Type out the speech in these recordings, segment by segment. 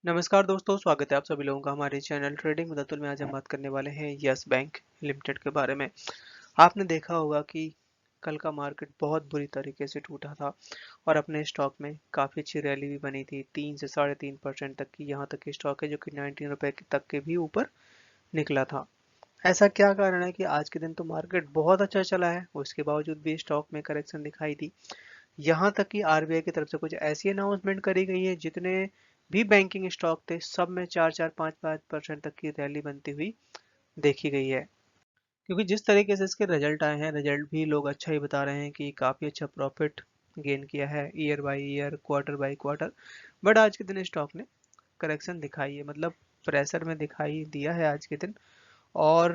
नमस्कार दोस्तों, स्वागत है आप सभी लोगों का हमारे चैनल ट्रेडिंग विद अतुल में। आज हम बात करने वाले हैं यस बैंक लिमिटेड के बारे में। आपने देखा होगा कि कल का मार्केट बहुत बुरी तरीके से टूटा था और अपने स्टॉक में काफ़ी अच्छी रैली भी बनी थी, 3 से 3.5% तक की। यहाँ तक की स्टॉक है जो कि 19 रुपए तक के भी ऊपर निकला था। ऐसा क्या कारण है कि आज के दिन तो मार्केट बहुत अच्छा चला है, उसके बावजूद भी स्टॉक में करेक्शन दिखाई दी। यहाँ तक कि आरबीआई की तरफ से कुछ ऐसी अनाउंसमेंट करी गई है, जितने भी बैंकिंग स्टॉक थे सब में 4-4, 5-5% तक की रैली बनती हुई देखी गई है। क्योंकि जिस तरीके से इसके रिजल्ट आए हैं, रिजल्ट भी लोग अच्छा ही बता रहे हैं कि काफ़ी अच्छा प्रॉफिट गेन किया है year by year, quarter by quarter. But आज के दिन स्टॉक ने करेक्शन दिखाई है, मतलब प्रेशर में दिखाई दिया है आज के दिन। और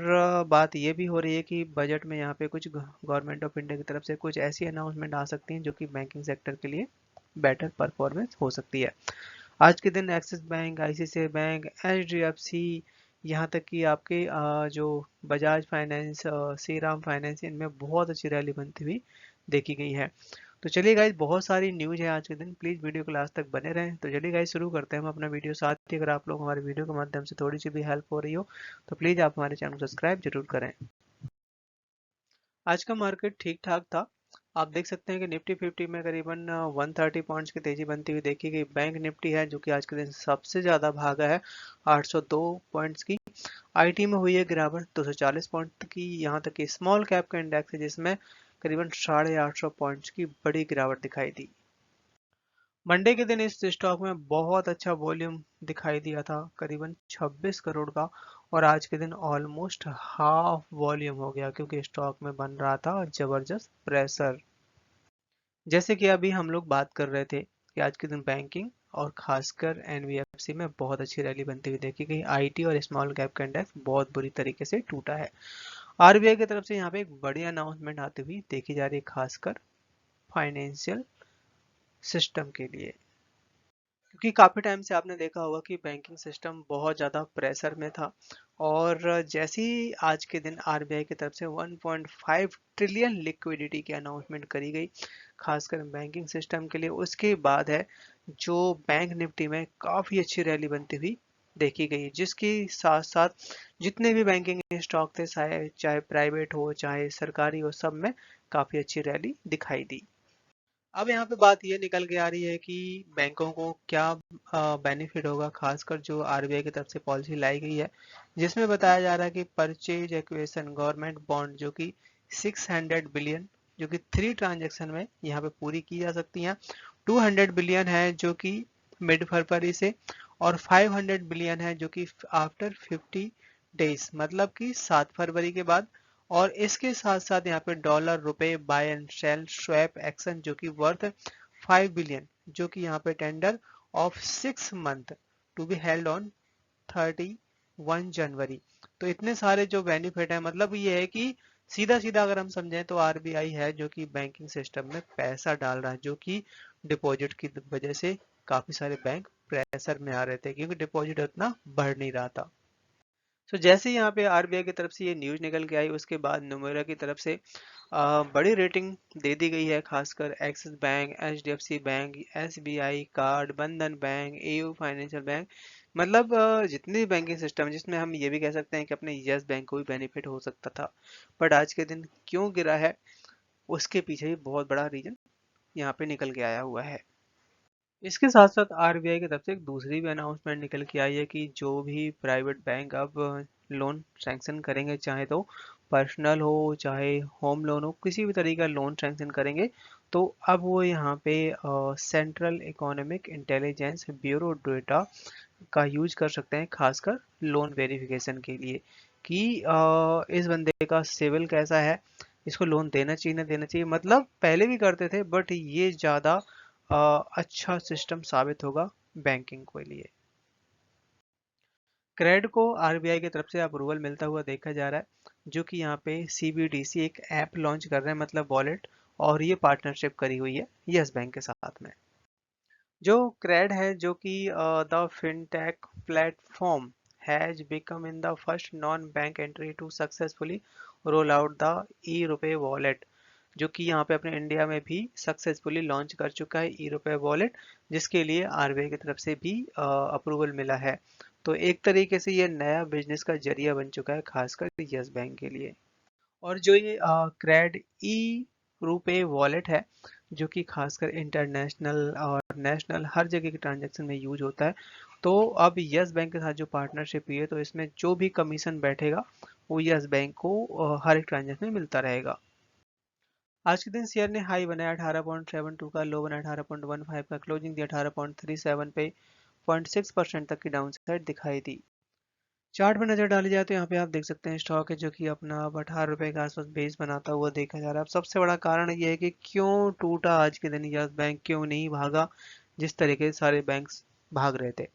बात ये भी हो रही है कि बजट में यहाँ पे कुछ गवर्नमेंट ऑफ इंडिया की तरफ से कुछ ऐसी अनाउंसमेंट आ सकती हैं जो कि बैंकिंग सेक्टर के लिए बेटर परफॉर्मेंस हो सकती है। आज के दिन axis bank, ICICI bank, HDFC, यहाँ तक कि आपके जो बजाज फाइनेंस, श्री राम फाइनेंस, इनमें बहुत अच्छी रैली बनती हुई देखी गई है। तो चलिए गाइज, बहुत सारी न्यूज़ है आज के दिन, प्लीज़ वीडियो को लास्ट तक बने रहें। तो चलिए गाइज, शुरू करते हैं हम अपना वीडियो। साथ ही अगर आप लोग हमारे वीडियो के माध्यम से थोड़ी सी भी हेल्प हो रही हो तो प्लीज़ आप हमारे चैनल को सब्सक्राइब जरूर करें। आज का मार्केट ठीक ठाक था। आप देख सकते हैं कि निफ्टी 50 में करीबन 130 पॉइंट्स की तेजी बनती हुई देखी गई। बैंक निफ्टी है जो कि आज के दिन सबसे ज़्यादा भागा है, 802 पॉइंट्स की। आईटी में हुई है गिरावट 240 पॉइंट की। यहाँ तक कि स्मॉल कैप का इंडेक्स है जिसमें करीबन 850 पॉइंट्स की बड़ी गिरावट दिखाई दी। मंडे के दिन इस स्टॉक में बहुत अच्छा वॉल्यूम दिखाई दिया था, करीबन 26 करोड़ का। और आज के दिन ऑलमोस्ट हाफ वॉल्यूम हो गया, क्योंकि स्टॉक में बन रहा था जबरदस्त प्रेशर। जैसे कि अभी हम लोग बात कर रहे थे कि आज के दिन बैंकिंग और खासकर एनबीएफसी में बहुत अच्छी रैली बनती हुई देखी गई। आईटी और स्मॉल कैप का इंडेक्स बहुत बुरी तरीके से टूटा है। आरबीआई की तरफ से यहाँ पे एक बड़ी अनाउंसमेंट आती हुई देखी जा रही है, खासकर फाइनेंशियल सिस्टम के लिए। क्योंकि काफ़ी टाइम से आपने देखा होगा कि बैंकिंग सिस्टम बहुत ज़्यादा प्रेशर में था। और जैसे ही आज के दिन आरबीआई की तरफ से 1.5 ट्रिलियन लिक्विडिटी की अनाउंसमेंट करी गई, खासकर बैंकिंग सिस्टम के लिए, उसके बाद है जो बैंक निफ्टी में काफ़ी अच्छी रैली बनती हुई देखी गई, जिसके साथ साथ जितने भी बैंकिंग स्टॉक थे, चाहे प्राइवेट हो चाहे सरकारी हो, सब में काफ़ी अच्छी रैली दिखाई दी। अब यहाँ पे बात ये निकल के आ रही है कि बैंकों को क्या बेनिफिट होगा, खासकर जो आरबीआई की तरफ से पॉलिसी लाई गई है, जिसमें बताया जा रहा है कि परचेज एक्वेशन गवर्नमेंट बॉन्ड जो कि 600 बिलियन, जो कि 3 ट्रांजेक्शन में यहाँ पे पूरी की जा सकती हैं। 200 बिलियन है जो कि मिड फरवरी से, और 500 बिलियन है जो कि आफ्टर 50 डेज, मतलब कि 7 फरवरी के बाद। और इसके साथ साथ यहाँ पे डॉलर रुपए buy and sell swap action जो कि वर्थ 5 बिलियन, जो कि यहाँ पे tender of 6 month to be held on 31 January. तो इतने सारे जो बेनिफिट है, मतलब ये है कि सीधा सीधा अगर हम समझें तो आरबीआई है जो कि बैंकिंग सिस्टम में पैसा डाल रहा है, जो कि डिपॉजिट की वजह से काफी सारे बैंक प्रेशर में आ रहे थे, क्योंकि डिपॉजिट उतना बढ़ नहीं रहा था। जैसे ही यहाँ पे आरबीआई की तरफ से ये न्यूज निकल के आई, उसके बाद नोमेरा की तरफ से बड़ी रेटिंग दे दी गई है, खासकर axis bank, HDFC bank, SBI card, बंधन बैंक, एयू फाइनेंशियल बैंक। मतलब जितने भी बैंकिंग सिस्टम है, जिसमें हम ये भी कह सकते हैं कि अपने यस बैंक को भी बेनिफिट हो सकता था। बट आज के दिन क्यों गिरा है, उसके पीछे भी बहुत बड़ा रीजन यहाँ पे निकल के आया हुआ है। इसके साथ साथ आरबीआई की तरफ से एक दूसरी भी अनाउंसमेंट निकल के आई है कि जो भी प्राइवेट बैंक अब लोन सैंक्शन करेंगे, चाहे तो पर्सनल हो चाहे होम लोन हो, किसी भी तरीके का लोन सैंक्शन करेंगे, तो अब वो यहाँ पे central economic intelligence bureau data का यूज कर सकते हैं, खासकर लोन वेरिफिकेशन के लिए कि इस बंदे का सिविल कैसा है, इसको लोन देना चाहिए ना देना चाहिए। मतलब पहले भी करते थे, बट ये ज़्यादा अच्छा सिस्टम साबित होगा बैंकिंग के लिए। क्रेड को आरबीआई की तरफ से अप्रूवल मिलता हुआ देखा जा रहा है, जो कि यहाँ पे सीबीडीसी एक ऐप लॉन्च कर रहे हैं, मतलब वॉलेट। और ये पार्टनरशिप करी हुई है यस बैंक के साथ में। जो क्रेड है, जो कि the fintech platform has become in the first non bank entry to successfully roll out the e rupee wallet. जो कि यहाँ पे अपने इंडिया में भी सक्सेसफुली लॉन्च कर चुका है ई रुपए वॉलेट, जिसके लिए आरबीआई की तरफ से भी अप्रूवल मिला है। तो एक तरीके से ये नया बिजनेस का जरिया बन चुका है खासकर यस बैंक के लिए। और जो ये क्रेड ई रुपे वॉलेट है, जो कि खासकर इंटरनेशनल और नेशनल हर जगह के ट्रांजैक्शन में यूज होता है, तो अब यस बैंक के साथ जो पार्टनरशिप हुई है, तो इसमें जो भी कमीशन बैठेगा वो यस बैंक को हर एक ट्रांजैक्शन में मिलता रहेगा। आज के दिन शेयर ने हाई बनाया 18.72 का, लो बनाया 18.15 का, क्लोजिंग दिया 18.37 पे, 0.6% तक की डाउन साइड दिखाई दी। चार्ट में नजर डाली जाए तो यहाँ पे आप देख सकते हैं स्टॉक है जो कि अपना अब 18 रुपए के आसपास बेस बनाता हुआ देखा जा रहा है। अब सबसे बड़ा कारण ये है कि क्यों टूटा आज के दिन यस बैंक, क्यों नहीं भागा जिस तरीके से सारे बैंक्स भाग रहे थे।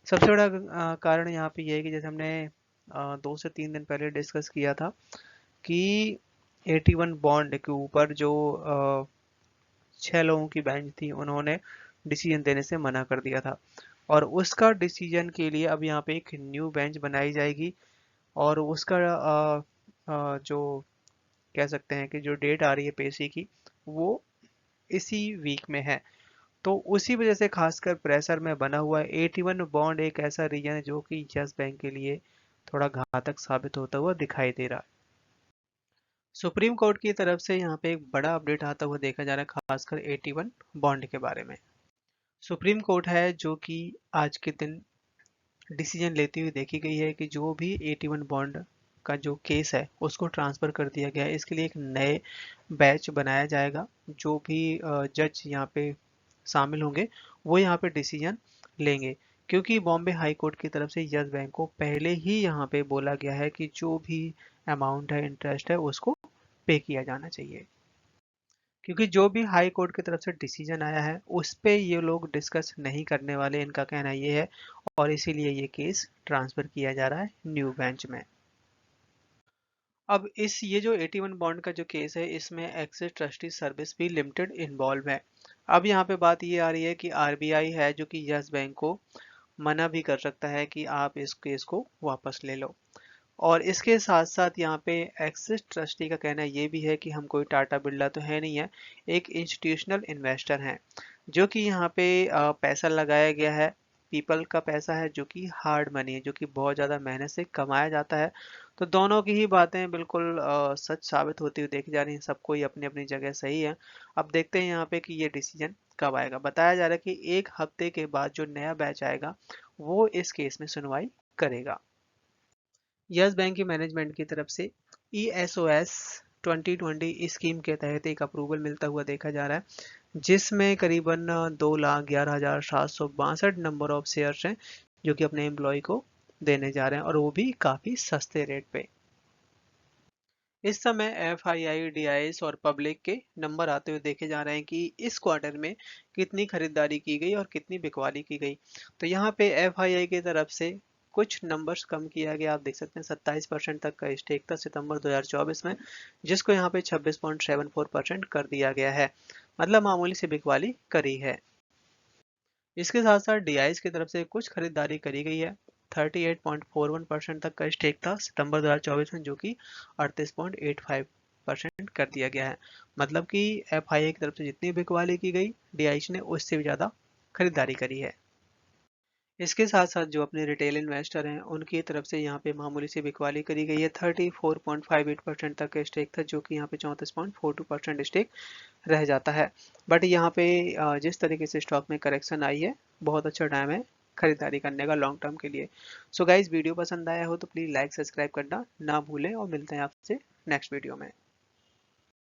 सबसे बड़ा कारण यहाँ पे ये है कि जैसे हमने 2 से 3 दिन पहले डिस्कस किया था कि 81 बॉन्ड के ऊपर जो 6 लोगों की बेंच थी, उन्होंने डिसीजन देने से मना कर दिया था, और उसका डिसीजन के लिए अब यहाँ पे एक न्यू बेंच बनाई जाएगी। और उसका जो कह सकते हैं कि जो डेट आ रही है पेशी की, वो इसी वीक में है। तो उसी वजह से खासकर प्रेशर में बना हुआ है। 81 बॉन्ड एक ऐसा रीजन है जो कि यस बैंक के लिए थोड़ा घातक साबित होता हुआ दिखाई दे रहा है। सुप्रीम कोर्ट की तरफ से यहाँ पे एक बड़ा अपडेट आता हुआ देखा जा रहा है, खासकर 81 बॉन्ड के बारे में। सुप्रीम कोर्ट है जो कि आज के दिन डिसीजन लेती हुई देखी गई है कि जो भी 81 बॉन्ड का जो केस है उसको ट्रांसफ़र कर दिया गया है। इसके लिए एक नए बैच बनाया जाएगा। जो भी जज यहाँ पे शामिल होंगे वो यहाँ पे डिसीजन लेंगे, क्योंकि बॉम्बे हाई कोर्ट की तरफ से यस बैंक को पहले ही यहाँ पे बोला गया है कि जो भी अमाउंट है, इंटरेस्ट है, उसको पे किया जाना चाहिए। क्योंकि जो भी हाई कोर्ट की तरफ से डिसीजन आया है उस पे ये लोग डिस्कस नहीं करने वाले, इनका कहना ये है, और इसीलिए ये केस ट्रांसफर किया जा रहा है न्यू बेंच में। अब इस ये जो 81 बॉन्ड का जो केस है, इसमें एक्सिस ट्रस्टी सर्विस भी लिमिटेड इन्वॉल्व है। अब यहाँ पे बात ये आ रही है कि आरबीआई है जो कि यस बैंक को मना भी कर सकता है कि आप इस केस को वापस ले लो। और इसके साथ साथ यहाँ पे एक्सिस ट्रस्टी का कहना ये भी है कि हम कोई टाटा बिरला तो है नहीं है, एक इंस्टीट्यूशनल इन्वेस्टर हैं, जो कि यहाँ पे पैसा लगाया गया है, पीपल का पैसा है, जो कि हार्ड मनी है, जो कि बहुत ज़्यादा मेहनत से कमाया जाता है। तो दोनों की ही बातें बिल्कुल सच साबित होती हुई देखी जा रही हैं, सबको ही अपनी अपनी जगह सही है। अब देखते हैं यहाँ पे कि ये डिसीजन कब आएगा। बताया जा रहा है कि 1 हफ्ते के बाद जो नया बैच आएगा वो इस केस में सुनवाई करेगा। यस बैंक की मैनेजमेंट की तरफ से ESOS 2020 स्कीम के तहत एक अप्रूवल मिलता हुआ देखा जा रहा है, जिसमें करीबन 2,11,762 नंबर ऑफ शेयर्स हैं जो कि अपने एम्प्लॉय को देने जा रहे हैं, और वो भी काफ़ी सस्ते रेट पे। इस समय FII, DIS और पब्लिक के नंबर आते हुए देखे जा रहे हैं कि इस क्वार्टर में कितनी खरीदारी की गई और कितनी बिकवाली की गई। तो यहाँ पे FII की तरफ से कुछ नंबर्स कम किया गया। आप देख सकते हैं 27% तक का स्टेक था सितंबर 2024 में, जिसको यहाँ पे 26.74% कर दिया गया है, मतलब मामूली सी बिकवाली करी है। इसके साथ साथ DIS की तरफ से कुछ खरीदारी करी गई है। 38.41% तक का स्टेक था सितंबर 2024 में, जो कि 38.85% कर दिया गया है। मतलब कि FII की तरफ से जितनी बिकवाली की गई, DIS ने उससे भी ज़्यादा खरीदारी करी है। इसके साथ साथ जो अपने रिटेल इन्वेस्टर हैं उनकी तरफ से यहाँ पे मामूली सी बिकवाली करी गई है। 34.58% तक का स्टेक था, जो कि यहाँ पे 34.42% स्टेक रह जाता है। बट यहाँ पे जिस तरीके से स्टॉक में करेक्शन आई है, बहुत अच्छा टाइम है खरीदारी करने का लॉन्ग टर्म के लिए। सो गाइज, वीडियो पसंद आया हो तो प्लीज़ लाइक सब्सक्राइब करना ना भूलें, और मिलते हैं आपसे नेक्स्ट वीडियो में।